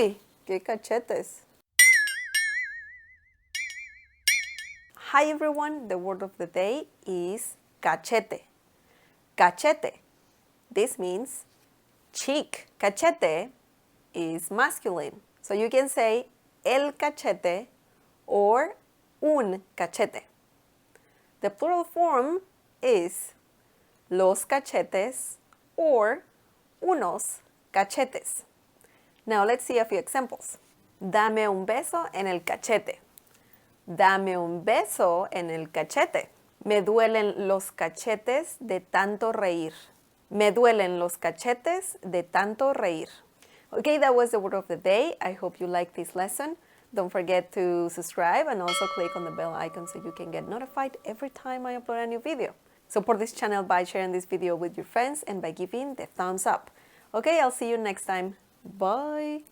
Uy, qué cachetes. Hi everyone, the word of the day is cachete. Cachete. This means cheek. Cachete is masculine. So you can say el cachete or un cachete. The plural form is los cachetes or unos cachetes. Now let's see a few examples. Dame un beso en el cachete. Dame un beso en el cachete. Me duelen los cachetes de tanto reír. Me duelen los cachetes de tanto reír. Okay, that was the word of the day. I hope you liked this lesson. Don't forget to subscribe and also click on the bell icon so you can get notified every time I upload a new video. Support this channel by sharing this video with your friends and by giving the thumbs up. Okay, I'll see you next time. Bye!